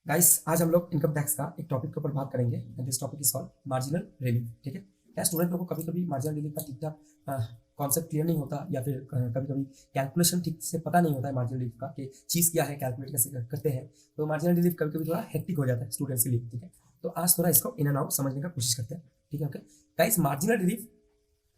Guys आज हम लोग इनकम टैक्स का एक टॉपिक के ऊपर बात करेंगे and this topic is called marginal relief. ठीक है, क्या स्टूडेंट लोगों को कभी कभी मार्जिनल रिलीफ का ठीक ठाक कॉन्सेप्ट क्लियर नहीं होता या फिर कभी कभी कैलकुलेशन ठीक से पता नहीं होता है मार्जिनल रिलीफ का कि चीज़ क्या है, कैलकुलेट कैसे करते हैं। तो मार्जिनल रिलीफ कभी कभी थोड़ा हेक्टिक हो जाता है स्टूडेंट्स के लिए। ठीक है, तो आज थोड़ा इसको इन एंड आउट समझने का कोशिश करते हैं। ठीक है, okay guys, marginal relief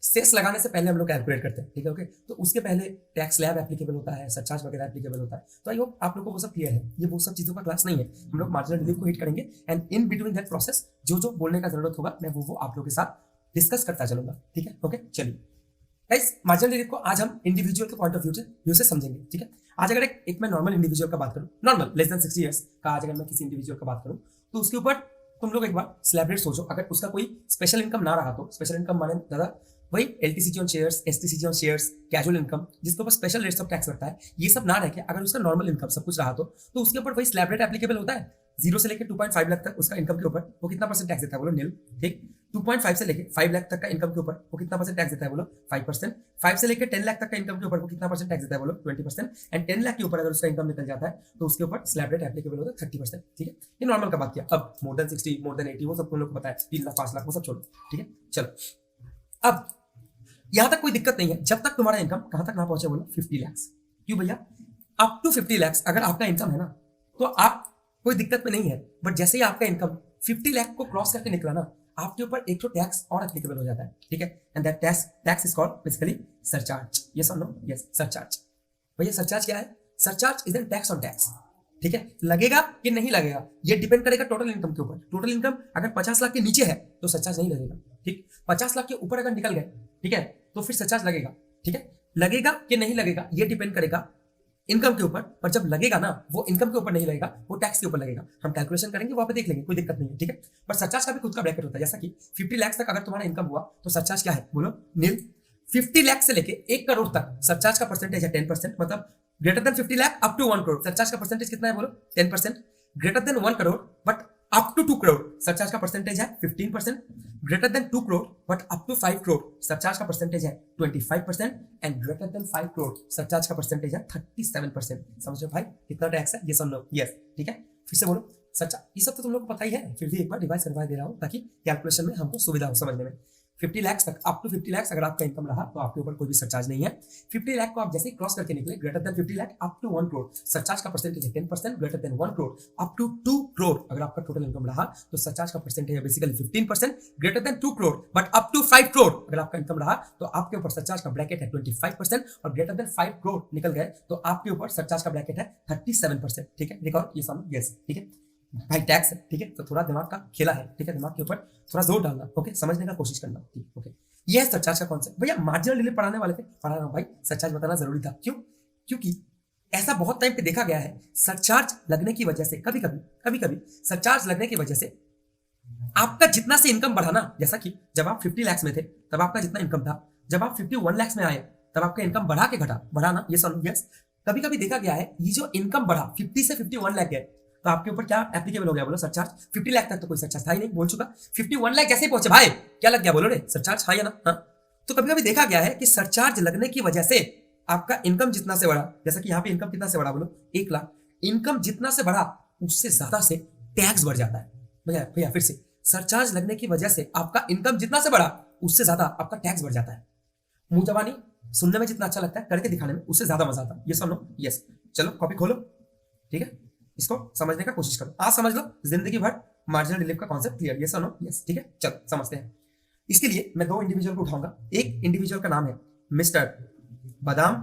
cess लगाने से पहले हम लोग कैलकुलेट करते हैं। ठीक है, ओके, तो उसके पहले टैक्स स्लैब एप्लीकेबल होता है, सरचार्ज वगैरह एप्लीकेबल होता है। तो आई होप आप लोगों को वो सब क्लियर है। ये वो सब चीज़ों का क्लास नहीं है। हम लोग मार्जिनल रिलीफ को हिट करेंगे and in between that process जो जो बोलने का जरूरत होगा मैं वो आप लोगों के साथ डिस्कस करता चलूंगा। ठीक है, ओके, चलिए गाइस, मार्जिनल रिलीफ को आज हम इंडिविजुअल के पॉइंट ऑफ व्यू से समझेंगे। ठीक है, आज अगर एक मैं नॉर्मल इंडिविजुअल का बात करूं, नॉर्मल लेस देन 60 ईयर्स का, आज अगर मैं किसी इंडिविजुअल का बात करूं तो उसके ऊपर तुम लोग एक बार स्लैब रेट सोचो। अगर उसका कोई स्पेशल इनकम ना रहा तो स्पेशल इनकम माने दादा वही LTCG on shares, STCG on shares, casual income जिसके ऊपर स्पेशल रेट्स ऑफ टैक्स लगता है, ये सब ना रह के अगर उसका नॉर्मल इनकम सब कुछ रहा तो उसके ऊपर वही स्लैब रेट एप्लीकेबल होता है। 0 से लेकर 2.5 लाख तक उसका इनकम के ऊपर वो कितना परसेंट टैक्स देता है बोलो? नील। ठीक, 2.5 से लेकर 5 लाख तक का इनकम के ऊपर वो कितना परसेंट टैक्स देता है बोलो? 5%। 5 से लेकर 10 लाख तक का इनकम के ऊपर वो कितना परसेंट टैक्स देता है बोलो? 20%। एंड 10 लाख के ऊपर अगर उसका इनकम निकल जाता है तो उसके ऊपर स्लैब रेट एप्लीकेबल होता है 30%। ठीक है, ये नॉर्मल का बात किया। अब मोर देन 60, मोर देन 80 वो सब तुम लोग को पता है, 3 लाख 5 लाख वो सब छोड़ो। ठीक है, चलो अब यहां तक कोई दिक्कत नहीं है जब तक तुम्हारा इनकम कहां तक ना पहुंचे बोलो? 50 लाख। क्यों भैया? अप टू 50 लाख अगर आपका इनकम है ना तो आप कोई दिक्कत में नहीं है। बट जैसे ही आपका इनकम 50 लाख को क्रॉस करके निकला ना, आपके ऊपर एक तो टैक्स और एप्लीकेबल हो जाता है। ठीक है, and that tax is called basically surcharge. Yes और नो? Yes, surcharge. भैया सरचार्ज क्या है? Surcharge is an tax on tax. ठीक है, लगेगा कि नहीं लगेगा ये डिपेंड करेगा टोटल इनकम के ऊपर। टोटल इनकम अगर 50 लाख के नीचे है तो सरचार्ज नहीं लगेगा। ठीक, 50 लाख के ऊपर अगर निकल गए, ठीक है, तो फिर सरचार्ज लगेगा। ठीक है, लगेगा कि नहीं लगेगा ये डिपेंड करेगा इनकम के ऊपर। पर जब लगेगा ना वो इनकम के ऊपर नहीं लगेगा, वो टैक्स के ऊपर लगेगा। हम कैलकुलेशन करेंगे वहां पे देख लेंगे, कोई दिक्कत नहीं है। ठीक है, पर सरचार्ज का भी खुद का ब्रैकेट होता है। जैसा कि 50 लाख तक अगर तुम्हारा इनकम हुआ तो सरचार्ज क्या है बोलो? नील। 50 लाख से लेके 1 करोड़ तक सरचार्ज का परसेंटेज है 10%। मतलब greater than 50 lakh up to 1 crore surcharge का परसेंटेज कितना है बोलो? 10%। Greater than 1 crore but up to 2 crore surcharge का परसेंटेज है 15%। Greater than 2 crore but up to 5 crore surcharge का परसेंटेज है 25%। And greater than 5 crore surcharge का परसेंटेज है 37%। समझो भाई कितना टैक्स है? ये सुन लो। यस, ठीक है, फिर से बोलो सरचार्ज। ये सब तो तुम लोग को पता ही है, फिर भी एक बार रिवाइज करवा दे रहा हूँ ताकि कैलकुलेशन में हमको सुविधा हो समझने में। 50 लाख तक, अप टू 50 लाख अगर आपका इनकम रहा तो आपके ऊपर कोई भी सरचार्ज नहीं है। 50 लाख को आप जैसे ही क्रॉस करके निकले, greater than 50 lakh up to 1 crore surcharge का परसेंटेज है 10%। Greater than 1 crore up to 2 crore अगर आपका टोटल इनकम रहा तो सरचार्ज का परसेंटेज है basically 15%। Greater than 2 crore but up to 5 crore अगर आपका इनकम रहा तो आपके ऊपर सरचार्ज का ब्रैकेट है 25%। और ग्रेटर देन 5 करोड़ निकल गए तो आपके ऊपर सरचार्ज का ब्रैकेट है 37%। ठीक है, रिकॉर्ड ये समझ? यस, ठीक है भाई, टैक्स है। ठीक है, तो थोड़ा दिमाग का खेला है। ठीक है, दिमाग के ऊपर थोड़ा जोर डालना, ओके, समझने का कोशिश करना। ठीक, ओके, ये है सरचार्ज का कॉन्सेप्ट। भैया मार्जिनल रिलीफ पढ़ाने वाले थे, पढ़ा रहा हूं भाई, सरचार्ज बताना जरूरी था। क्यों? क्योंकि ऐसा बहुत टाइम पे देखा गया है सरचार्ज लगने की वजह से, कभी कभी सरचार्ज लगने की वजह से आपका जितना से इनकम बढ़ा ना, जैसा कि जब आप 50 लाख में थे तब आपका जितना इनकम था, जब आप 51 लाख में आए तब आपका इनकम बढ़ा के घटा, बढ़ा ना? ये समझ? यस, कभी कभी देखा गया है ये जो इनकम बढ़ा 50 से 51 लाख गए तो आपके ऊपर क्या एप्लीकेबल हो गया बोलो? सरचार्ज। 50 लाख तक तो कोई सरचार्ज था ही नहीं, बोल चुका। 51 लाख जैसे ही पहुंचे भाई क्या लग गया बोलो रे? सरचार्ज। हाँ या ना? हाँ। तो कभी कभी देखा गया है कि सरचार्ज लगने की वजह से आपका इनकम जितना से बढ़ा, जैसा कि यहाँ पे इनकम कितना से बढ़ा बोलो? 1 लाख। इनकम जितना से बढ़ा उससे ज्यादा से टैक्स बढ़ जाता है। भैया भैया फिर से, सरचार्ज लगने की वजह से आपका इनकम जितना से बढ़ा उससे ज्यादा आपका टैक्स बढ़ जाता है। मुंह जबानी सुनने में जितना अच्छा लगता है, करके दिखाने में उससे ज्यादा मजा आता है। ये सुनो। यस, चलो कॉपी खोलो। ठीक है, इसको समझने का कोशिश करो। आज समझ लो, जिंदगी भर मार्जिनल रिलीफ का कॉन्सेप्ट क्लियर। ये सुनो। यस, ठीक है, चलो समझते हैं। इसके लिए मैं 2 इंडिविजुअल को उठाऊंगा। एक इंडिविजुअल का नाम है मिस्टर बादाम।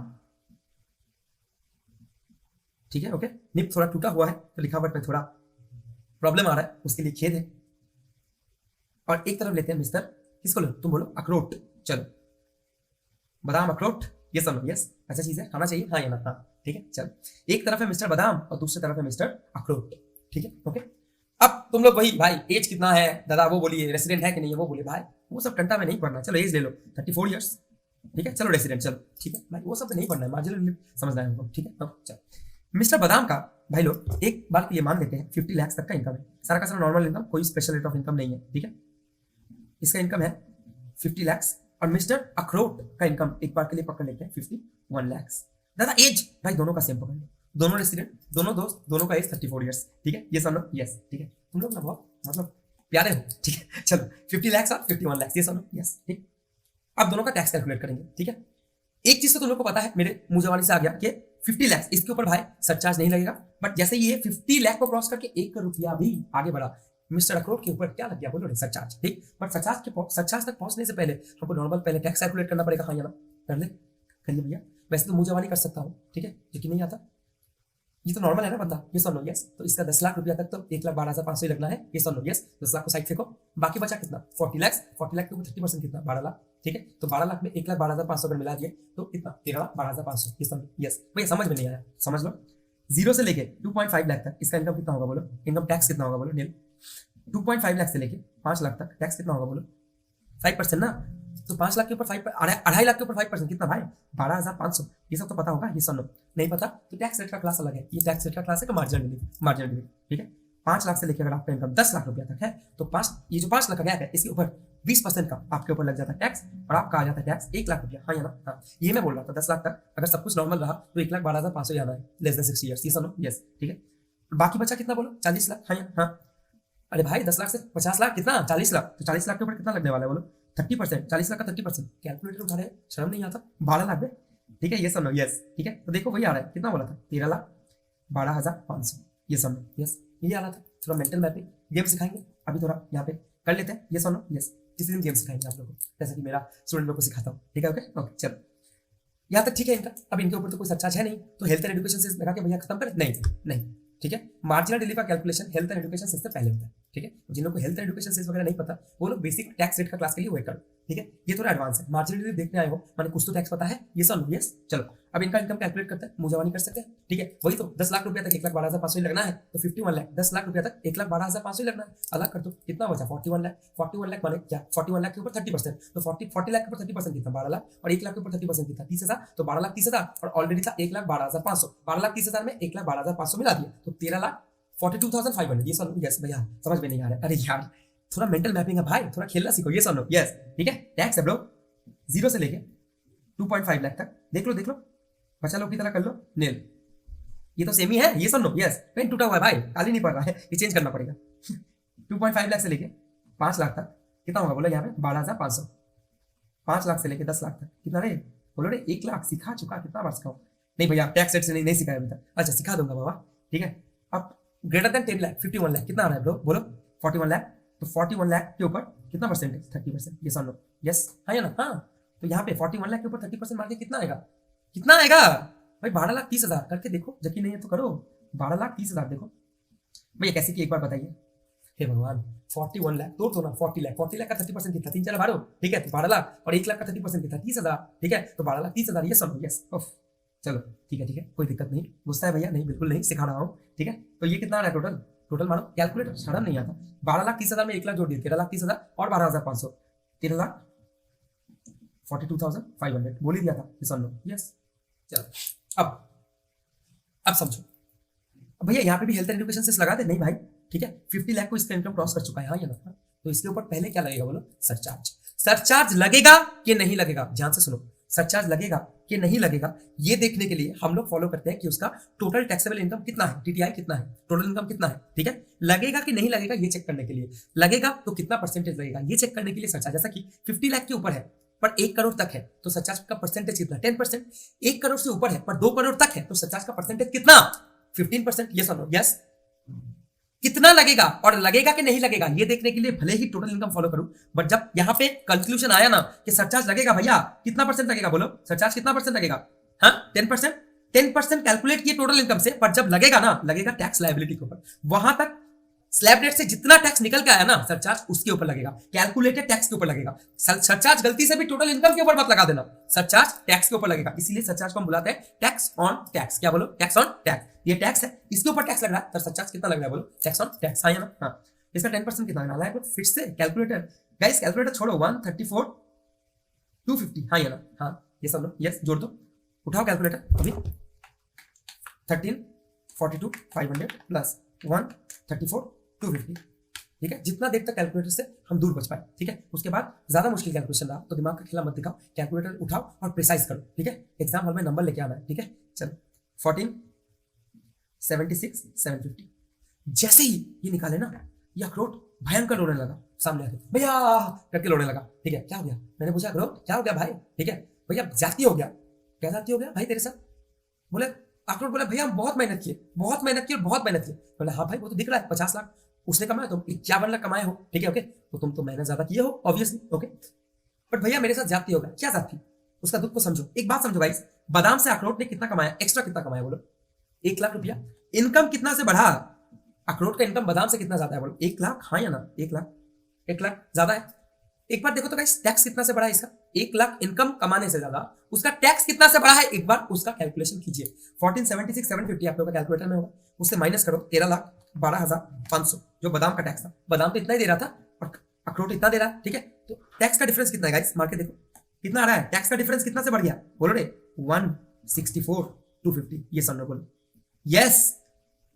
ठीक है, ओके, निप थोड़ा टूटा हुआ है तो लिखावट में थोड़ा प्रॉब्लम आ रहा है, उसके लिए खेद है। और एक तरफ लेते हैं मिस्टर, किसको लो? तुम बोलो अखरोट। चलो, बादाम अखरोट, ये सुनो। यस, अच्छा चीज है, खाना चाहिए। हाँ या ना? हाँ, ठीक है, चलो। एक तरफ है मिस्टर बादाम और दूसरी तरफ है मिस्टर अखरोट। ठीक है, ओके। अब तुम लोग वही भाई, एज कितना है दादा वो बोलिए, रेसिडेंट है कि नहीं है वो बोले भाई, वो सब टंटा में नहीं पढ़ना। चलो एज ले लो, 34 ईयर्स। ठीक है, चलो रेसिडेंट, चलो ठीक है भाई, वो सब नहीं पढ़ना है, मार्जिनल रिलीफ समझना है हमको। ठीक है, चलो। मिस्टर बादाम का भाई लोग एक बार तो ये मान लेते हैं 50 लाख तक का इनकम है, सारा का सारा नॉर्मल इनकम, कोई स्पेशल रेट ऑफ इनकम नहीं है। ठीक है, इसका इनकम है 50 लाख। और मिस्टर अखरोट का इनकम एक बार के लिए पकड़ लेते हैं 51 लाख। दादा एज भाई दोनों का सेम पकड़ लो, दोनों रेसिडेंट, दोनों दोस्त, दोनों का एज 34 ईयर्स, ठीक है, ये सब यस, ठीक है, तुम लोग ना बहुत मतलब प्यारे हो, ठीक है, चलो 50 लाख और 51 लाख, ये सब यस, ठीक। अब दोनों का टैक्स कैलकुलेट करेंगे, ठीक है। एक चीज तो तुम लोग को पता है, मेरे मुंह जवानी से आ गया कि 50 लाख इसके ऊपर भाई सरचार्ज नहीं लगेगा, बट जैसे ये 50 लाख को क्रॉस करके 1 करोड़ रुपया भी आगे बढ़ा, मिस्टर अखरोट के ऊपर क्या लग गया बोलो, सरचार्ज, ठीक। बट सरचार्ज तक पहुंचने से पहले हमको नॉर्मल पहले टैक्स कैलकुलेट करना पड़ेगा, हाँ या ना, कर ले, करिए भैया। वैसे तो मुंह जवानी कर सकता हूँ, ठीक है, लेकिन नहीं आता, ये तो नॉर्मल है ना बंदा, ये सुन लो यस। तो इसका 10 लाख रुपया तक तो 1,12,500 ही लगना है, ये सुन लो यस। 10 लाख को साइड फेंको, बाकी बचा कितना 40 लाख, 40 लाख के ऊपर 30% कितना 12 लाख, ठीक है। तो 12 लाख में 1,12,500 अगर मिला दिए तो कितना 13,12,500, ये सुन लो यस। भैया समझ में नहीं आया, समझ लो, 0 से लेके 2.5 लाख तक इसका इनकम कितना होगा बोलो, इनकम टैक्स कितना होगा बोलो, नील। 2.5 लाख से लेके 5 लाख तक टैक्स कितना होगा बोलो, 5% ना। तो 5 लाख के ऊपर 5, 2.5 लाख के ऊपर 5% कितना भाई 12,500, ये सब तो पता होगा, ये सुन लो। नहीं पता तो टैक्स रेट का क्लास अलग है, ये टैक्स रेट का क्लास है मार्जिनल रिलीफ, ठीक है। 5 लाख से लेकर अगर आपका इनकम 10 लाख रुपया तक है तो 5, ये जो 5 लाख का गैप है इसके ऊपर 20% का आपके ऊपर लग जाता है टैक्स, और आपका आ जाता है टैक्स 1 लाख रुपया, हाँ या ना, हाँ। ये मैं बोल रहा था 10 लाख तक अगर सब कुछ नॉर्मल रहा तो 1,12,500 आना है, लेस देन 60 ईयर्स, ये सुनो यस, ठीक है। बाकी बचा कितना बोलो 40 लाख, हाँ या हाँ। अरे भाई 10 लाख से 50 लाख कितना 40 लाख, तो 40 लाख के ऊपर कितना लगने वाला है बोलो 30%, 40 लाख का 30%, कैलकुलेटर उठा रहे, शर्म नहीं आता, 12 लाख है, ठीक है, ये सुनो यस, ठीक है। तो देखो वही आ रहा है, कितना बोला था 13,12,500, ये सुनो यस, ये आ रहा था। थोड़ा मेंटल मैपिंग गेम सिखाएंगे अभी, थोड़ा यहाँ पे कर लेते हैं, ये सुनो यस। किसी दिन गेम सिखाएंगे आप लोगों को, जैसे कि मेरा स्टूडेंट लोग को सिखाता हूँ, ठीक है, ओके ओके चलो यहाँ तक ठीक है इनका। अब इनके ऊपर तो कोई सरचार्ज है नहीं, तो हेल्थ एंड एजुकेशन से लगा के भैया खत्म कर, नहीं नहीं, ठीक है। मार्जिनल रिलीफ का कैलकुलेशन हेल्थ एंड एजुकेशन से पहले होता है, ठीक है। जिन लोगों को हेल्थ एंड एजुकेशन से वगैरह नहीं पता वो लोग बेसिक टैक्स रेट का क्लास के लिए वेट करो, ठीक है। ये थोड़ा एडवांस है, मार्जिनल रिलीफ देखने आए हो माने कुछ तो टैक्स पता है, ये सब यस। चलो अब इनका इनकम कैलकुलेट करते हैं, मुझे कर सकते हैं, ठीक है। वही तो 10 लाख रुपया तक 1,12,500 लगना है, तो 51 लाख 10 लाख रुपया तक 1,12,500 लगना है, अलग कर दो कितना बचा 41 लाख। 41 लाख माने क्या 41 लाख के ऊपर 30%, तो 40 लाख के ऊपर 30% कितना 12 लाख, और 1 लाख के ऊपर 30% कितना 30,000, तो 12 लाख 30,000, और ऑलरेडी था 1,12,500, 12 लाख 30,000 में 1,12,500 मिला दिया तो 13,42,500, ये सुनो यस भैया, समझ में नहीं आ रहा है, अरे यार थोड़ा मेंटल मैपिंग है भाई, थोड़ा खेलना सीखो, ये सुनो यस, ठीक है। टैक्स है ब्रो 0 से लेके 2.5 लाख तक, देख लो बचा लो की तरह कर लो नील, ये तो सेम ही है, ये सुनो यस। पेन टूटा हुआ है भाई, काली नहीं पड़ रहा है, ये चेंज करना पड़ेगा। 2.5 लाख से लेके 5 लाख तक कितना होगा बोलो यहाँ पे 12,500, 5 लाख से लेके 10 लाख तक कितना रे बोलो रे 1 लाख, सिखा चुका, कितना बार सिखाऊं, नहीं भैया टैक्स रेट से नहीं सिखाया अभी तक, अच्छा सिखा दूंगा बाबा, ठीक है। अब ग्रेटर देन 10 लाख 51 लाख कितना आ रहा है ब्रो बोलो 41 लाख, तो 41 लाख के ऊपर कितना परसेंटेज 30%, ये सुन लो यस, हाँ या ना, हाँ। तो यहाँ पे 41 लाख के ऊपर 30% मार के कितना आएगा, कितना आएगा भाई 12,30,000, करके देखो, यकीन नहीं है तो करो, 12,30,000 देखो भैया कैसे की एक बार बताइए, हे भगवान 41 लाख तोड़ दो ना, 40 लाख का 30% कितना 3 4 12, ठीक है, तो 12 लाख और 1 लाख का 30% कितना 30,000, ठीक है, तो 12,30,000 ये सुनो यस, चलो ठीक है कोई दिक्कत नहीं, गुस्सा है भैया, नहीं बिल्कुल नहीं, सिखा रहा हूँ, ठीक है। तो ये कितना आ रहा है टोटल मानो कैलकुलेटर शर्म नहीं आता, 12,30,000 में 1 लाख जोड़ दिए 13,30,000 और 12,500, 13,42,500 बोल ही दिया था, ये सुन लो यस। चलो अब समझो, अब भैया यहाँ पे भी हेल्थ एंड एजुकेशन से लगा दे, नहीं भाई ठीक है, 50 लाख को इसका इनकम क्रॉस कर चुका है, हाँ या ना, तो इसके ऊपर पहले क्या लगेगा बोलो सरचार्ज लगेगा कि नहीं लगेगा, ध्यान से सुनो, सरचार्ज लगेगा कि नहीं लगेगा ये देखने के लिए हम लोग फॉलो करते हैं कि उसका टोटल टैक्सेबल इनकम कितना है, टीटीआई कितना है, टोटल इनकम कितना है, ठीक है। लगेगा कि नहीं लगेगा ये चेक करने के लिए, लगेगा तो कितना परसेंटेज लगेगा ये चेक करने के लिए सरचार्ज, जैसा कि 50 लाख के ऊपर है पर 1 करोड़ तक है तो सरचार्ज का परसेंटेज कितना 10%, 1 करोड़ से ऊपर है पर 2 करोड़ तक है तो सरचार्ज का परसेंटेज कितना 15%, ये सुनो यस। कितना लगेगा और लगेगा कि नहीं लगेगा ये देखने के लिए भले ही टोटल इनकम फॉलो करूं, बट जब यहां पे कंक्लूजन आया ना कि सरचार्ज लगेगा भैया, कितना परसेंट लगेगा बोलो, सरचार्ज कितना परसेंट लगेगा, हाँ 10% कैलकुलेट किए टोटल इनकम से, पर जब लगेगा ना लगेगा टैक्स लायबिलिटी के ऊपर, वहां तक स्लैब रेट से जितना टैक्स निकल के आया ना सरचार्ज उसके ऊपर लगेगा, कैलकुलेटेड टैक्स के ऊपर लगेगा। सरचार्ज गलती से भी टोटल इनकम के ऊपर मत लगा देना, सरचार्ज टैक्स के ऊपर लगेगा, इसीलिए सरचार्ज को हम बुलाते हैं टैक्स ऑन टैक्स, क्या बोलो टैक्स ऑन टैक्स, ये टैक्स है इसके ऊपर टैक्स लग रहा है तो सरचार्ज कितना लग रहा है बोलो टैक्स ऑन टैक्स, हाँ या ना, हाँ। इसका 10% कितना डाला है फिर से कैलकुलेटर, गाइस कैलकुलेटर छोड़ो 134 250, हाँ या ना, हाँ ये सब लो यस, जोड़ दो, उठाओ कैलकुलेटर अभी 13,42,500 प्लस 134,250, ठीक है। जितना देर तक कैलकुलेटर से हम दूर बच पाए, ठीक है। उसके बाद ज्यादा मुश्किल कैलकुलेशन रहा तो दिमाग का खेला मत दिखाओ, कैलकुलेटर उठाओ और प्रिसाइज करो, ठीक है। एग्जाम हॉल में नंबर लेके आना है, ठीक है। चलो 14 76 750। जैसे ही ये निकाले ना, ये अखरोट भयंकर रोने लगा सामने आके, भैया करके रोने लगा। ठीक है, क्या हो गया? मैंने पूछा अखरोट क्या हो गया भाई? ठीक है भैया, ज्यादती हो गया। क्या ज्यादती हो गया भाई तेरे साथ? बोले, अखरोट बोले भैया हम बहुत मेहनत किए, बहुत मेहनत की और बहुत मेहनत की। बोले हाँ भाई वो तो दिख रहा है, 50 लाख उसने कमाया, तुम 51 लाख कमाए हो। ठीक है ओके, तो तुम तो मेहनत ज्यादा किए हो ऑब्वियसली ओके, बट भैया मेरे साथ ज्यादती होगा। क्या ज्यादती? उसका दुख को समझो, एक बात समझो भाई, बादाम से अखरोट ने कितना कमाया, एक्स्ट्रा कितना कमाया बोलो? 1 लाख रुपया। इनकम कितना से बढ़ा? अखरोट का इनकम बादाम से कितना ज्यादा है बोलो? 1 लाख, हाँ या ना? 1 लाख, 1 लाख ज्यादा है। एक बार देखो तो गाइस, टैक्स कितना से बढ़ा है इसका? 1 लाख इनकम कमाने से ज्यादा उसका टैक्स कितना से बढ़ा है? एक बार उसका कैलकुलेशन कीजिए। 1476 750 आप लोगों का कैलकुलेटर में होगा, उससे माइनस करो 13,12,500 जो बादाम का टैक्स था। बादाम तो इतना ही दे रहा था और अखरोट इतना दे रहा है। ठीक है, तो टैक्स का डिफरेंस कितना है गाइस? मार के देखो कितना आ रहा है। टैक्स का डिफरेंस कितना से बढ़ गया बोलो रे? 164,250। ये समझो बोलो यस।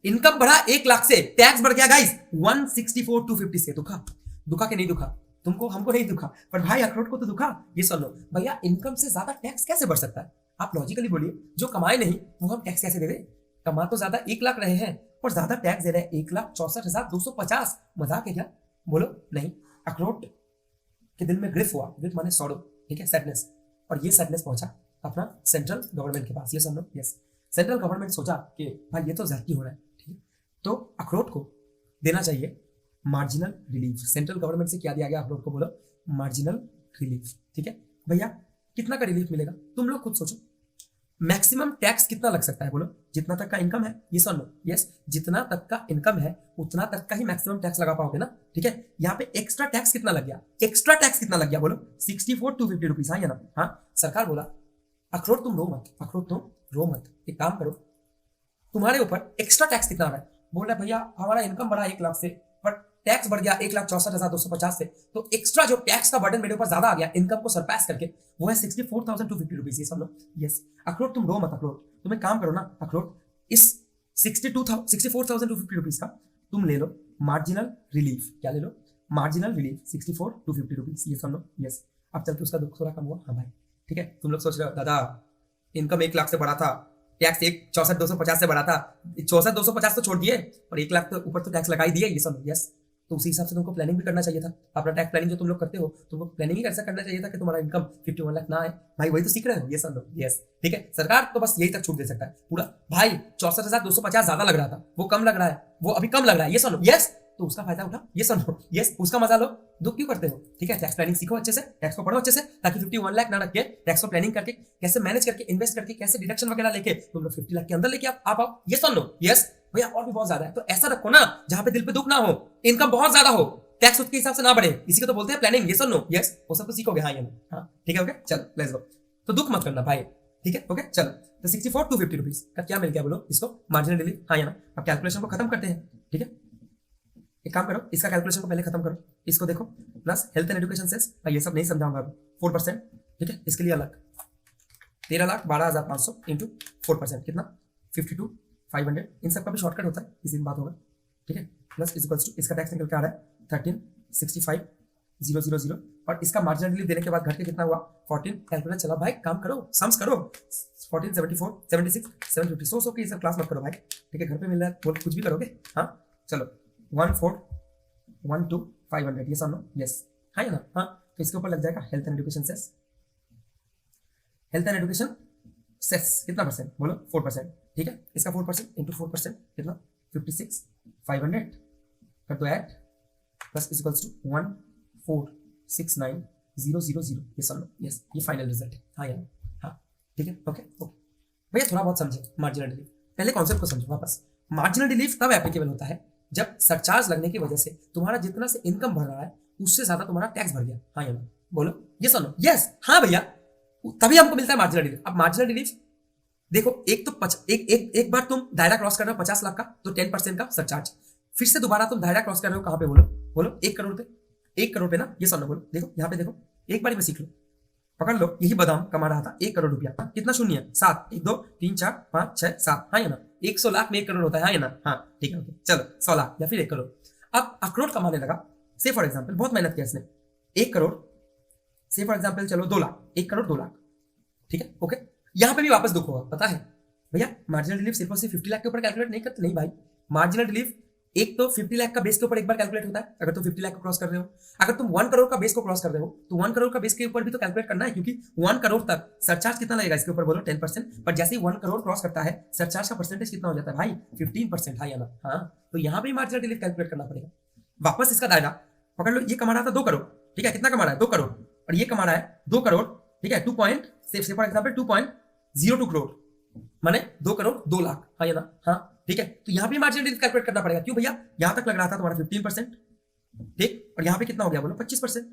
इनकम बढ़ा 1 लाख से, टैक्स बढ़ गया गाइस 164,250 से। दुखा? दुखा के नहीं दुखा? तुमको, हमको नहीं दुखा, पर भाई अखरोट को तो दुखा। ये सुन लो भैया, इनकम से ज्यादा टैक्स कैसे बढ़ सकता है? आप लॉजिकली बोलिए, जो कमाए नहीं वो हम टैक्स कैसे दे रहे? कमा तो ज्यादा 1 लाख रहे हैं और ज्यादा टैक्स दे रहे हैं। 1,64,250। मजाक है क्या? बोलो नहीं। अखरोट के दिल में ग्रिफ हुआ, ग्रिफ माने सॉरो, ठीक है, सैडनेस, और ये सैडनेस पहुंचा अपना सेंट्रल गवर्नमेंट के पास। ये समझो यस, सेंट्रल गवर्नमेंट सोचा कि भाई ये तो ज्यादती हो रहा है, ठीक है, तो अखरोट को देना चाहिए मार्जिनल रिलीफ। सेंट्रल गवर्नमेंट से क्या दिया गया अखरोट को? बोलो मार्जिनल रिलीफ। ठीक है भैया, कितना का रिलीफ मिलेगा तुम लोग खुद सोचो। मैक्सिमम टैक्स कितना लग सकता है बोलो? जितना तक का इनकम है, ये सुन लो यस, जितना तक का इनकम है उतना तक का ही मैक्सिमम टैक्स लगा पाओगे ना। ठीक है, यहाँ पे एक्स्ट्रा टैक्स कितना लग गया? एक्स्ट्रा टैक्स कितना लग गया बोलो? 64,250 रुपीज। हाँ या ना? हाँ। सरकार बोला अखरोट तुम रो मत, अखरोट तुम रो मत, एक काम करो, तुम्हारे ऊपर एक्स्ट्रा टैक्स कितना आ रहा है? बोल रहा है भैया हमारा इनकम बढ़ा 1 लाख से, बट टैक्स बढ़ गया 1,64,250 से, तो एक्स्ट्रा जो टैक्स का बर्डन मेरे ऊपर ज्यादा आ गया इनकम को सरपास करके, वो है 64,250 रुपीज। ये सब लोग यस। अखरोट तुम रो मत, अखरोट तुम एक काम करो ना, अखरोट इस 64,250 रुपीज का तुम ले लो मार्जिनल रिलीफ। क्या ले लो? Marginal relief 64,250 rupees. ये सब लोग यस। अब चल के उसका दुख थोड़ा कम हुआ। हाँ भाई ठीक है, तुम लोग सोच रहे हो दादा इनकम 1 लाख से बढ़ा था, टैक्स 64,250 से बढ़ा था, 64,250 तो छोड़ दिए और 1 लाख तो ऊपर तो टैक्स लगा ही दिए। ये सब यस, तो उसी हिसाब से तुमको प्लानिंग भी करना चाहिए था। अपना टैक्स प्लानिंग जो तुम लोग करते हो, तुमको प्लानिंग ही ऐसा करना चाहिए था कि तुम्हारा इनकम 51 लाख ना आए। भाई वही तो सीख रहे हो। ये सब लोग यस। ठीक है, सरकार तो बस यही तक छूट दे सकता है पूरा। भाई 64,250 ज्यादा लग रहा था, वो कम लग रहा है, वो अभी कम लग रहा है, ये सुनो यस, तो उसका फायदा उठा। ये सुनो यस, उसका मजा लो। दुख क्यों करते हो? ठीक है, टैक्स प्लानिंग सीखो अच्छे से, टैक्स को पढ़ो अच्छे से, ताकि 51 लाख ना रख के टैक्स को प्लानिंग करके कैसे मैनेज करके इन्वेस्ट करके कैसे डिडक्शन वगैरह लेके तुम लोग 50 लाख के अंदर लेके आ पाओ। ये सुन लो यस। भैया और भी बहुत ज्यादा है, तो ऐसा रखो ना जहां पे दिल पे दुख ना हो, इनकम बहुत ज्यादा हो, टैक्स उसके हिसाब से ना बढ़े, इसी को तो बोलते हैं प्लानिंग। ये सुन लो यस, वो सब तो सीखोगे। हाँ ये हाँ ठीक है ओके, चल लेट्स गो। तो दुख मत करना भाई, ठीक है ओके चलो। तो 64,250 रुपीज का क्या मिल गया बोलो? इसको मार्जिनल रिलीफ। हाँ या ना? अब कैलकुलेशन को खत्म करते हैं। ठीक है, एक काम करो, इसका कैलकुलेशन को पहले खत्म करो, इसको देखो plus health and education cess. ये सब नहीं समझाऊंगा अभी। 4%, ठीक है, इसके लिए अलग 13,12,500 इंटू 4% कितना? 52,500। इन सब का भी शॉर्टकट होता है, इसी में बात होगा। ठीक है, प्लस इज इक्वल्स टू इसका टैक्स निकल के आ रहा है 13,65,000 और इसका मार्जिनल रिलीफ देने के बाद घर के कितना हुआ? 14। कैलकुलेटर चला भाई, काम करो, सम्स करो। 1474 76 750। सो की सब क्लास मत करो भाई, ठीक है, घर पे मिल रहा है बोल कुछ भी करोगे। हाँ चलो 14,12,500। ये समझो यस। हाँ या ना? हाँ, तो इसके ऊपर लग जाएगा health and education cess. Health and education cess कितना परसेंट बोलो? 4%। ठीक है, इसका 4% इंटू 4% कितना? 56,500 कर दो add, plus is equals to 1,469,000। ये समझो यस, ये फाइनल रिजल्ट है। हाँ यार हाँ ठीक है ओके ओके। भैया थोड़ा बहुत समझे मार्जिनल रिलीफ, पहले कॉन्सेप्ट को समझो वापस। मार्जिनल रिलीफ तब एप्लीकेबल होता है जब सरचार्ज लगने की वजह से तुम्हारा जितना से इनकम बढ़ रहा है उससे ज्यादा तुम्हारा टैक्स भर गया। हाँ या ना? बोलो ये सुनो यस। हाँ भैया, तभी हमको मिलता है मार्जिनल रिलीफ। अब मार्जिनल रिलीफ देखो, एक तो एक बार तुम दायरा क्रॉस कर रहे हो 50 लाख का, तो 10% का सरचार्ज। फिर से दोबारा तुम दायरा क्रॉस कर रहे हो कहां पे बोलो? बोलो 1 करोड़ पे। 1 करोड़ पे ना? ये सुनो बोलो, देखो यहाँ पे देखो, एक बार में सीख लो, पकड़ लो। यही बादाम कमा रहा था 1 करोड़ रुपया। कितना शून्य? 7। 1 2 3 4 5 6 7। हाँ या ना? 100 लाख में 1 करोड़ होता है। हाँ या ना? हाँ ठीक है ओके चलो 100 लाख या फिर 1 करोड़। अब अखरोट कमाने लगा, से फॉर एग्जाम्पल बहुत मेहनत किया इसने, 1 करोड़ से फॉर एग्जाम्पल चलो 2 लाख, 1 करोड़ 2 लाख। ठीक है ओके, यहां पे भी वापस दुख होगा, पता है भैया मार्जिनल रिलीफ सिर्फ और सिर्फ 50 लाख के ऊपर कैलकुलेट नहीं करते, नहीं भाई। मार्जिनल रिलीफ एक तो 50 लाख का बेस के ऊपर एक बार कैलकुलेट होता है, अगर तुम 50 लाख को क्रॉस कर रहे हो। अगर तुम 1 करोड़ का बेस को क्रॉस कर रहे हो तो 1 करोड़ का बेस के ऊपर भी तो कैलकुलेट करना है, क्योंकि 1 करोड़ तक सरचार्ज कितना लगेगा इसके ऊपर बोलो, 10%। पर जैसे ही 1 करोड़ क्रॉस करता है सरचार्ज का परसेंटेज कितना हो जाता है भाई, 15%। हाँ या ना? हाँ, तो यहाँ भी मार्जिनल रिलीफ कैलकुलेट करना पड़ेगा। वापस इसका दायरा पकड़ लो, ये कमा रहा था 2 करोड़, ठीक है, कितना कमा रहा है 2 करोड़, और ये कमा रहा है 2 करोड़, ठीक है, 2 पॉइंट से फॉर एग्जाम्पल 2.02 करोड़, माने 2 करोड़ 2 लाख। हाँ या ना? हाँ, ठीक है। तो यहाँ भी मार्जिनल रिलीफ कैलकुलेट करना पड़ेगा। क्यों भैया, यहाँ तक लग रहा था तुम्हारा 15%, ठीक, और यहाँ पे कितना हो गया बोलो 25%।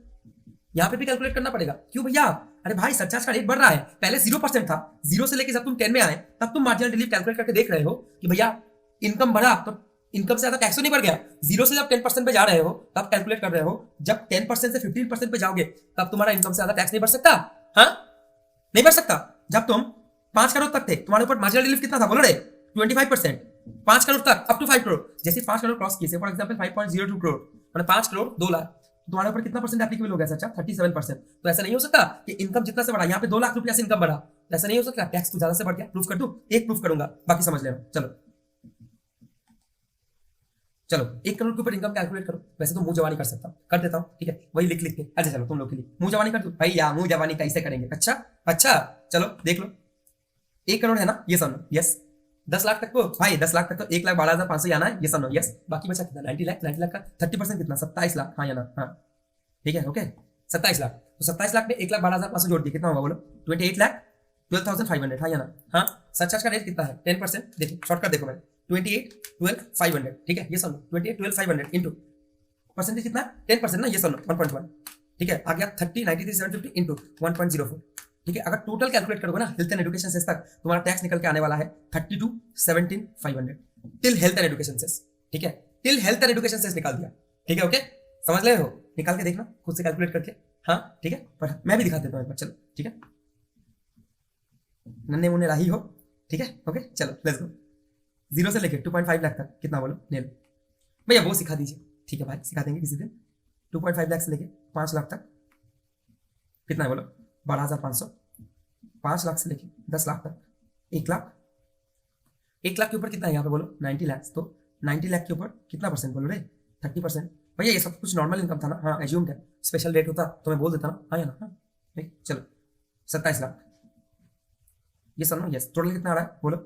यहाँ पे भी कैलकुलेट करना पड़ेगा। क्यों भैया, अरे भाई सरचार्ज का रेट बढ़ रहा है, पहले 0% था, 0 से लेके जब तुम 10 में आए तब तुम मार्जिनल रिलीफ कैलकुलेट करके देख रहे हो कि भैया इनकम बढ़ा तो इनकम से ज्यादा टैक्स तो नहीं बढ़ गया। 0 से जब 10% पे जा रहे हो तब कैलकुलेट कर रहे हो, जब 10% से 15% पे जाओगे तब तुम्हारा इनकम से ज्यादा टैक्स नहीं बढ़ सकता। हाँ, नहीं बढ़ सकता। जब तुम 5 करोड़ तक थे तुम्हारे ऊपर मार्जिनल रिलीफ कितना था बोलो रे, 25%। 5 करोड़ तक अप टू 5 करोड़, जैसे 5 करोड़ क्रॉस किए, फॉर एग्जांपल 5.02 करोड़ मतलब 5 करोड़ 2 लाख, तुम्हारे ऊपर कितना परसेंट एप्लीकेबल हो गया सर? 37%। तो ऐसा नहीं हो सकता कि इनकम जितना से बढ़ा, यहाँ पे 2 लाख रुपया से इनकम बढ़ा, ऐसा नहीं हो सकता। टैक्स कुछ ज्यादा से बढ़ गया। प्रूफ कर दूं? एक प्रूफ करूंगा, बाकी समझ लेना। चलो 1 करोड़ के ऊपर इनकम कैलकुलेट करो। वैसे तो मुंह जवानी कर सकता हूँ, कर देता हूँ, ठीक है, वही लिख के। अच्छा चलो तुम लोग के लिए मुंह जवानी कर दो भाई, या मुंह जवानी कैसे करेंगे? अच्छा चलो देख लो, 1 करोड़ है ना, ये समझो, यस। 10 लाख तक को भाई, 10 लाख तक तो 1,12,500 आना है, ये समझो, यस। बाकी बचा कितना, 90 लाख। 90 लाख का 30% कितना, 27 लाख। हाँ या ना? हाँ, ठीक है, ओके, 27 लाख। तो 27 लाख में 1,12,500 जोड़ दिए, कितना होगा बोलो? 28 लाख 12,500। हाँ या ना? हाँ, सरचार्ज का रेट कितना है? 10%। देखो शॉर्टकट देखो, मैं 28,12,500, ठीक है, ये समझो, 28,12,500 इंटू परसेंटेज कितना, 10% ना, ये समझो 1.1, ठीक है, आ गया 30,93,750 इंटू 1.04, ठीक है। अगर टोटल कैलकुलेट करोगे ना हेल्थ एंड एजुकेशन सेस तक, तुम्हारा टैक्स निकल के आने वाला है 32,17,500 till health and education cess, ठीक है, till health and education cess निकाल दिया, ठीक है, ओके, समझ रहे हो? निकाल के देखना खुद से कैलकुलेट करके। हाँ, ठीक है, पर मैं भी दिखा देता हूँ एक बार, चलो, ठीक है, नन्हे मुन्ने राही हो, ठीक है, ओके, चलो लेट्स गो। 0 से लेके 2.5 लाख तक कितना बोलो, ले लो भैया, वो सिखा दीजिए, ठीक है भाई, सिखा देंगे किसी दिन। 2.5 लाख से लेके 5 लाख तक कितना है बोलो, 12,500। 5 लाख से लेके 10 लाख तक 1 लाख। 1 लाख के ऊपर कितना है यहाँ पे बोलो, 90 लाख। तो 90 लाख के ऊपर कितना परसेंट बोलो रे, 30%। भैया ये सब कुछ नॉर्मल इनकम था ना? हाँ, एज्यूम्ड है, स्पेशल रेट होता तो मैं बोल देता ना। हाँ या ना? हाँ, चलो 27 लाख, ये समझो, यस। टोटल कितना आ रहा है बोलो,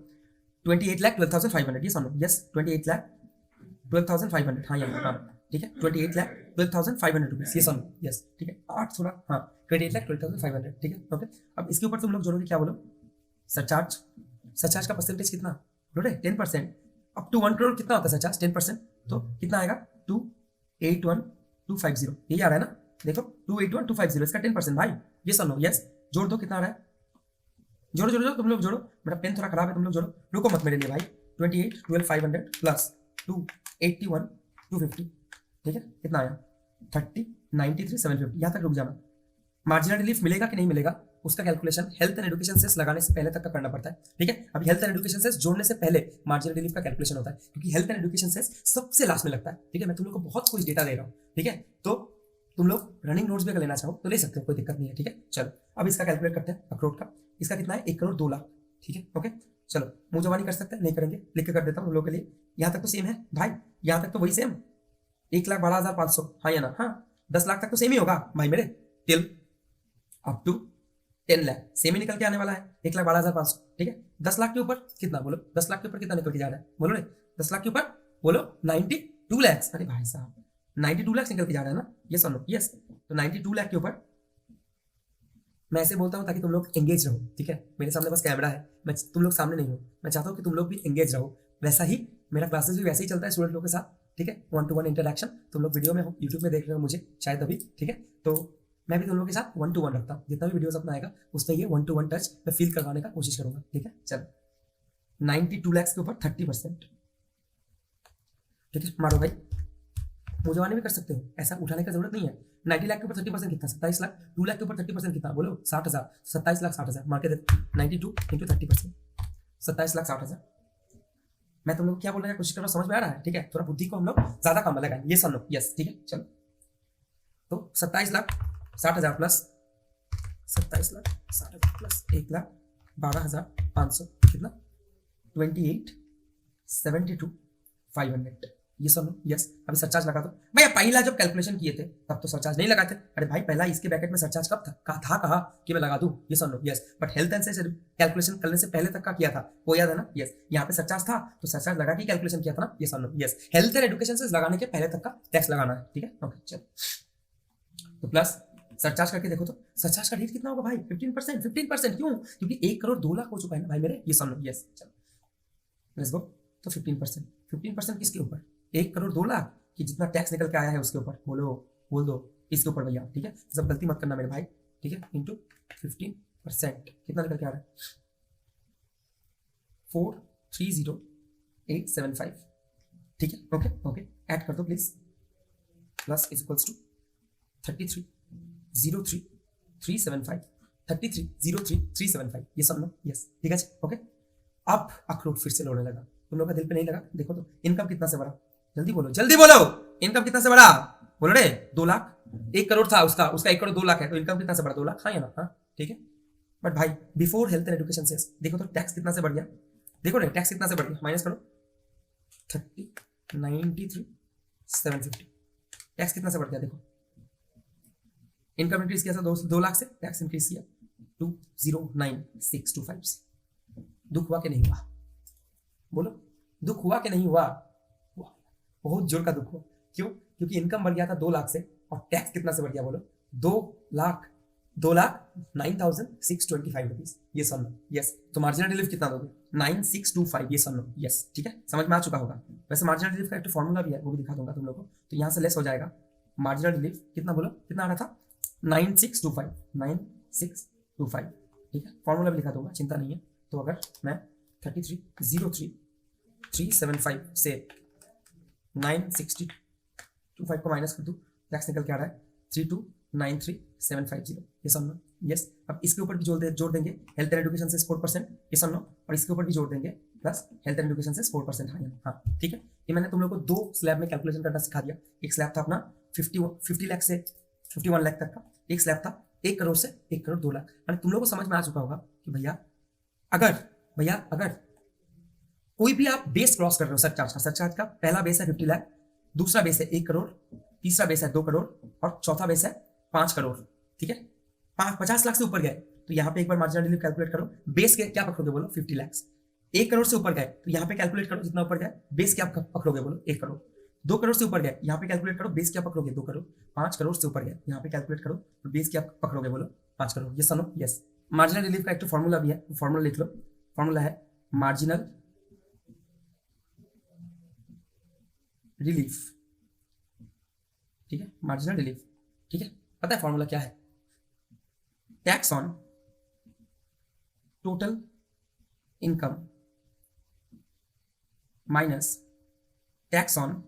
28,12,500, ये समझो, यस, 28,12,500। हाँ या ना? हाँ, ठीक है, 28,12,500 रुपीज, ये समझो, यस, ठीक है, 8 थोड़ा, हाँ, 28,12,500, ठीक है, ओके। अब इसके ऊपर तुम लोग जोड़ोगे क्या बोलो, सरचार्ज। सरचार्ज का परसेंटेज कितना बोलो रे, 10%। अप टू 1 करोड़ कितना होता है सरचार्ज, 10%, तो कितना आएगा, 281,250, यही आ रहा है ना? देखो 281,250, इसका 10% भाई, ये समझो, यस। जोड़ दो, कितना आ रहा है, जोड़ो जोड़ो, तुम लोग जोड़ो, मेरा पेन थोड़ा खराब है, तुम लोग जोड़ो, रुको मत मेरे लिए भाई। 28,12,500 प्लस 281,250, ठीक है, कितना आया, 30,93,750। यहाँ तक रुक जाना। मार्जिनल रिलीफ मिलेगा कि नहीं मिलेगा उसका calculation health and education cess लगाने से पहले तक का करना पड़ता है, ठीक है। अभी हेल्थ एंड एजुकेशन सेस जोड़ने से पहले मार्जिनल रिलीफ का कैलकुलेशन होता है, क्योंकि हेल्थ एंड एजुकेशन सेस सबसे लास्ट में लगता है, ठीक है। मैं तुम लोग को बहुत कुछ डेटा दे रहा हूँ, ठीक है, तो तुम लोग रनिंग नोट्स भी अगर लेना चाहो तो ले सकते हो, कोई दिक्कत नहीं है, ठीक है। चलो अब इसका कैलकुलेट करते हैं, अखरोट का। इसका कितना है, 1 करोड़ 2 लाख, ठीक है, ओके। चलो मुंह जवानी कर सकते हैं, नहीं करेंगे, लिख के कर देता हूँ तुम लोग के लिए। यहाँ तक तो सेम है भाई, यहाँ तक तो वही सेम, 1,12,500। हाँ या ना? हाँ, 10 लाख तक तो सेम ही होगा भाई मेरे, till up to 10 lakh same ही निकल के आने वाला है, 1,12,500, ठीक है। 10 लाख के ऊपर कितना बोलो, 10 लाख के ऊपर कितना निकल के जा रहा है बोलो रे, 10 लाख के ऊपर बोलो 92 लाख। अरे भाई साहब, 92 लाख निकल के जा रहा है ना, ये सुनो, यस। तो 92 लाख के ऊपर मैं ऐसे बोलता हूँ ताकि तुम लोग एंगेज रहो, ठीक है। मेरे सामने बस कैमरा है, मैं तुम लोग सामने नहीं हो, मैं चाहता हूँ कि तुम लोग भी एंगेज रहो। वैसा ही मेरा क्लासेस भी वैसे ही चलता है स्टूडेंट लोग के साथ, ठीक है, 1-to-1 इंटरेक्शन। तुम लोग वीडियो में हो, यूट्यूब में देख रहे हो मुझे शायद अभी, ठीक है, तो मैं भी तुम लोग के साथ 1-to-1 रखता हूँ। जितना भी वीडियोस अपना आएगा उसमें ये 1-to-1 टच मैं फील करवाने का कोशिश करूंगा, ठीक है। चलो 92 लाख के ऊपर 30%, ठीक है, मारो भाई, मुझे भी कर सकते हो, ऐसा उठाने की जरूरत नहीं है। 90 लाख के ऊपर 30% कितना, 27 लाख। 2 लाख के ऊपर 30% कितना बोलो, 60,000। 27 लाख 60,000 मार के दे, 92 इंटू 30%, 27 लाख 60,000। मैं तुम लोग क्या बोल रहा है, कोशिश करो, समझ में आ रहा है, ठीक है। थोड़ा बुद्धि को हम लोग ज्यादा काम लगाएंगे, ये सुन लो, यस, ठीक है। चलो तो 27,60,000 प्लस 27,60,000 प्लस 1,12,500 कितना, 2872 500, ये सुनो यस। अभी सरचार्ज लगा दो भैया। पहला जब कैलकुलेशन किए थे तब तो सरचार्ज नहीं लगाते। अरे भाई पहला इसके ब्रैकेट में सरचार्ज कब था, कहा कि मैं लगा दूं, ये सुनो यस। बट हेल्थ एंड से कैलकुलेशन करने से पहले तक का किया था वो याद है ना, यस। यहाँ पे सरचार्ज था तो सरचार्ज लगा के कैलकुलेशन किया था ना, ये सुनो यस। हेल्थ एंड एजुकेशन से लगाने के पहले तक का टैक्स लगाना है, ठीक है ओके चलो। तो प्लस सरचार्ज करके देखो तो सरचार्ज का रेट कितना होगा भाई, 15%। 15% क्यों, क्योंकि 1,02,00,000 हो चुका है ना भाई मेरे, ये सुनो यस चलो लेट्स गो। तो 15%, 15% किसके ऊपर, 1,02,00,000 कि जितना टैक्स निकल के आया है उसके ऊपर, बोल दो इसके ऊपर भैया, ठीक है। सब गलती मत करना मेरे भाई, ठीक है। इंटू 15% कितना निकल के आ रहा है, 430,875, ठीक है ओके ओके। ऐड कर दो please. Plus is equals to 33,03,375, 33,03,375, ये सब लो यस, ठीक है ओके। अब अखरोट फिर से लोने लगा, तुम लोग का दिल पे नहीं लगा। देखो तो इनकम कितना से बढ़ा, जल्दी बोलो जल्दी बोलो, इनकम कितना से बढ़ा, बोलो रे 2 लाख। 1 करोड़ था उसका 1 करोड़ 2 लाख है, तो इनकम कितना से बढ़ा, 2 लाख, हाँ या ना, हाँ ठीक है। बट भाई बिफोर हेल्थ एंड एजुकेशन से देखो तो टैक्स कितना से बढ़ गया, देखो रे टैक्स कितना से बढ़ गया, माइनस करो 30,93,750, टैक्स कितना से बढ़ गया देखो। इनकम इंक्रीज किया था 2 लाख से, टैक्स इंक्रीज किया 209,625 से। दुख हुआ कि नहीं हुआ, बोलो दुख हुआ कि नहीं हुआ, बहुत जोर का दुख हुआ। क्यों, क्योंकि इनकम बढ़ गया था 2 लाख से और टैक्स कितना से बढ़ गया बोलो, 2,09,625 रुपीज, ये सुन लो यस। तो मार्जिनल रिलीफ कितना दोगे, 9,625, ये सुन लो यस, ठीक है समझ में आ चुका होगा। वैसे मार्जिनल रिलीफ का एक फॉर्मूला भी है, वो भी दिखा दूंगा तुम लोगों को। तो यहाँ से लेस हो जाएगा मार्जिनल रिलीफ कितना, बोलो कितना आ रहा था, 9,625, ठीक है। फॉर्मूला भी लिखा दूंगा, चिंता नहीं है। तो अगर मैं 33,03,375 से 9,625 को माइनस कर दूं, टैक्स निकल के आ रहा है 32,93,750, ये समझो यस। अब इसके ऊपर भी जोड़ देंगे हेल्थ एंड एजुकेशन से 4%, ये समझो। और इसके ऊपर भी जोड़ देंगे प्लस हेल्थ एंड एजुकेशन से 4%, हाँ ठीक है। ये मैंने तुम लोग को 2 स्लैब में कैलकुलेशन करना सिखा दिया। एक स्लैब था अपना 50 लाख से 51 लाख तक का, एक स्लैब था 1 करोड़ से 1 करोड़ 2 लाख। यानी तुम लोग को समझ में आ चुका होगा कि भैया अगर कोई भी आप बेस क्रॉस कर रहे हो सरचार्ज का पहला बेस है 50 लाख, दूसरा बेस है 1 करोड़, तीसरा बेस है 2 करोड़ और चौथा बेस है 5 करोड़, ठीक है। 50 लाख से ऊपर गए तो यहाँ पे एक बार मार्जिनल रिलीफ कैलकुलेट करो, बेस के क्या पकड़ोगे बोलो, 50 लाख। 1 करोड़ से ऊपर गए तो यहाँ पे कैलकुलेट करो जितना ऊपर गए, बेस क्या पकड़ोगे बोलो, 1 करोड़। 2 करोड़ से ऊपर गए यहाँ पे कैलकुलेट करो, बेस क्या पकड़ोगे, 2 करोड़। 5 करोड़ से ऊपर गए यहाँ पे कैलकुलेट करो तो बेस क्या पकड़ोगे बोलो, 5 करोड़, ये सुनो यस। मार्जिनल रिलीफ का एक तो फॉर्मूला भी है, फॉर्मूला लिख लो। फॉर्मूला है मार्जिनल रिलीफ, ठीक है, मार्जिनल रिलीफ, ठीक है। पता है फॉर्मूला क्या है, tax on total income minus tax on,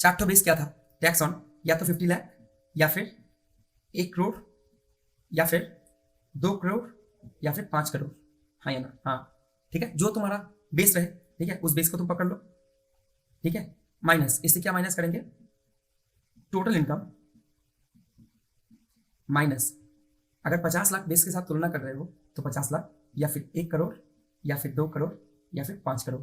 चार बेस क्या था, टैक्स ऑन या तो 50 लाख या फिर 1 करोड़ या फिर 2 करोड़ या फिर 5 करोड़, हाँ या ना, हाँ ठीक है। जो तुम्हारा बेस रहे, ठीक है, उस बेस को तुम पकड़ लो, ठीक है। माइनस, इससे क्या माइनस करेंगे, टोटल इनकम माइनस, अगर 50 लाख बेस के साथ तुलना कर रहे हो तो 50 लाख या फिर 1 करोड़ या फिर 2 करोड़ या फिर 5 करोड़।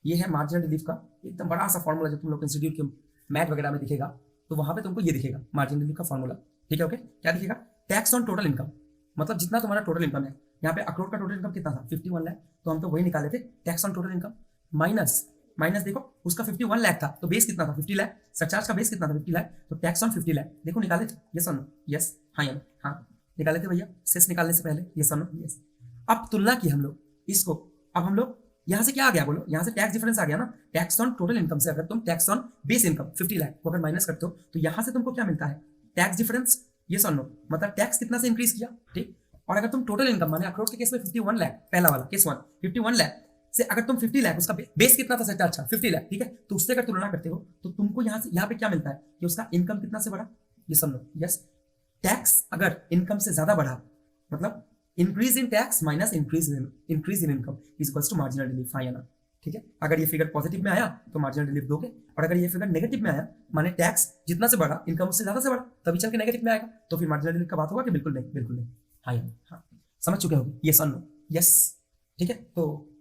ये है मार्जिनल रिलीफ का एकदम बड़ा सा फॉर्मूला, जो तुम लोग इंस्टीट्यूट के मैथ वगैरह में दिखेगा तो वहां पे तुमको ये दिखेगा मार्जिनल रिलीफ का फॉर्मूला, ठीक है ओके। क्या दिखेगा, टैक्स ऑन टोटल इनकम, मतलब जितना तुम्हारा टोटल इनकम है। यहाँ पे अखरोट का टोटल इनकम कितना था, 51 लाख, तो हम तो वही निकाले थे, tax on total income minus देखो उसका 51 लाख था तो बेस कितना था, 50 लाख। सरचार्ज का बेस कितना था, 50 लाख, तो टैक्स ऑन 50 लाख देखो निकाले थे, ये सुनो यस, हाँ या हाँ निकाले थे भैया, सेस निकालने से पहले, ये सुनो यस। अब तुलना की हम लोग इसको, अब हम लोग यहाँ से क्या आ गया बोलो, यहाँ से टैक्स डिफरेंस आ गया ना, टैक्स ऑन टोटल इनकम से अगर तुम tax on base income 50 lakh को अगर माइनस करते हो तो यहाँ से तुमको क्या मिलता है, टैक्स डिफरेंस, ये सुनो मतलब टैक्स कितना से इंक्रीज किया, ठीक। और अगर तुम टोटल इनकम माने अखरोट के केस में 51 लाख, पहला वाला केस 1 51 लाख से अगर तुम 50 लाख, उसका बेस कितना था सच्चा, अच्छा 50 लाख, ठीक है। तो उससे अगर तुलना करते हो तो तुमको यहाँ से यहाँ पे क्या मिलता है कि उसका इनकम कितना से बढ़ा, ये समझो यस। टैक्स अगर इनकम से ज्यादा बढ़ा मतलब increase in tax minus increase in income is equals to marginal relief, हाँ या ना, ठीक है। अगर ये फिगर पॉजिटिव में आया तो मार्जिनल रिलीफ दोगे, और अगर ये फिगर नेगेटिव में आया माने टैक्स जितना से बढ़ा इनकम उससे ज्यादा से बढ़ा तभी चल के नेगेटिव में आएगा, तो फिर मार्जिनल रिलीफ का बात होगा कि बिल्कुल नहीं, हाँ या हाँ, समझ चुके होगे, ये सन लो यस, ठीक है। तो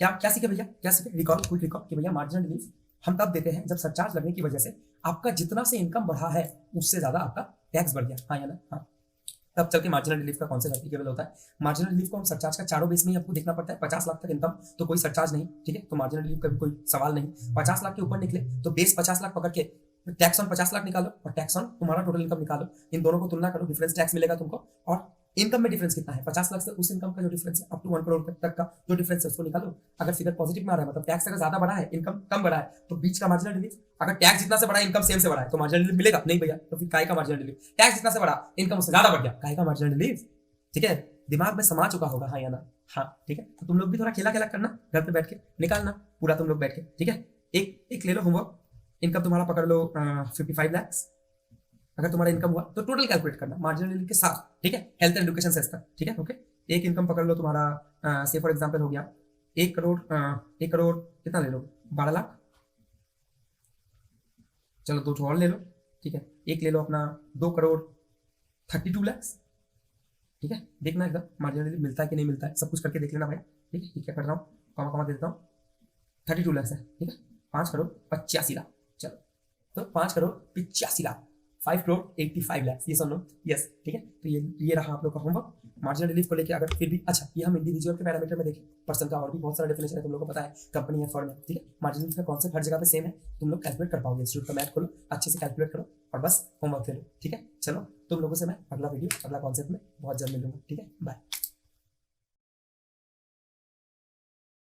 क्या सीखे भैया, क्या सीखे, रिकॉल, क्विक रिकॉल कि भैया मार्जिनल रिलीफ हम तब देते हैं जब सरचार्ज लगने की वजह से आपका जितना से इनकम बढ़ा है उससे ज्यादा आपका टैक्स बढ़ गया, हाँ या ना, हाँ, तब चल के मार्जिनल रिलीफ का कॉन्सेप्ट एप्लीकेबल होता है। मार्जिनल रिलीफ को हम सरचार्ज का चारों बेस में ही आपको देखना पड़ता है। 50 लाख तक इनकम तो कोई सरचार्ज नहीं, ठीक है, तो मार्जिनल रिलीफ का भी कोई सवाल नहीं। 50 लाख के ऊपर निकले तो बेस 50 लाख पकड़ के टैक्स ऑन 50 लाख निकालो और टैक्स ऑन तुम्हारा टोटल इनकम निकालो, इन दोनों को तुलना करो, डिफरेंस टैक्स मिलेगा तुमको। और इनकम में डिफरेंस कितना है, 50 लाख से उस इनकम का जो डिफरेंस है अप टू 1 करोड़ तक का जो डिफरेंस है उसको निकालो। अगर फिगर पॉजिटिव में आ रहा है मतलब टैक्स अगर ज्यादा बढ़ा है, इनकम कम बढ़ा है, तो बीच का मार्जिनल रिलीफ, अगर टैक्स जितना से बढ़ा है इनकम सेम से बढ़ा है तो मार्जिनल रिलीफ मिलेगा नहीं भैया, तो फिर काय का मार्जिनल रिलीफ, टैक्स जितना से बढ़ा इनकम उससे ज्यादा बढ़ गया, काय का मार्जिनल रिलीफ, ठीक है, दिमाग में समा चुका होगा, हाँ या ना, हाँ, ठीक है। तो तुम लोग भी थोड़ा खेला खेला करना घर पे बैठ के, निकालना पूरा तुम लोग बैठ के, ठीक है। एक ले लो होमवर्क, इनकम तुम्हारा पकड़ लो 55 लाख, अगर तुम्हारा इनकम हुआ तो टोटल कैलकुलेट करना मार्जिनल रिलीफ के साथ, ठीक है, हेल्थ एंड एजुकेशन सेस तक, ठीक है, ओके। एक इनकम पकड़ लो तुम्हारा से फॉर एग्जांपल हो गया 1 करोड़, 1 करोड़ कितना ले लो, 12 लाख, चलो दो और ले लो, ठीक है। एक ले लो अपना 2 करोड़ 32 लाख, ठीक है, देखना एकदम मार्जिनल रिलीफ मिलता है कि नहीं मिलता है, सब कुछ करके देख लेना भाई, ठीक है। क्या कर रहा हूँ, कमा कमा दे देता हूँ, 32 लाख है, ठीक है। 5 करोड़ 85 लाख, चलो, तो 5 करोड़ 85 लाख, 5 करोड़ 85 लाख, ये सुन लो, यस, ठीक है। तो ये रहा आप लोग का होमवर्क मार्जिनल रिलीफ को लेकर। अगर फिर भी अच्छा, ये हम इंडिविजुअल के पैरामीटर में देखें, पर्सन का और भी बहुत सारा डेफिनेशन है, तुम लोग को पता है, कंपनी है, फर्म है, ठीक है। मार्जिनल का कॉन्सेप्ट हर जगह पे सेम है, तुम लोग कैलकुलेट कर पाओगे, इंस्टीट्यूट का मैथ खोलो, अच्छे से कैलकुलेट करो और बस होमवर्क ले लो, ठीक है। चलो तुम लोगों से मैं अगला वीडियो, अगला कॉन्सेप्ट में बहुत जल्द मिलूंगा, ठीक है, बाय।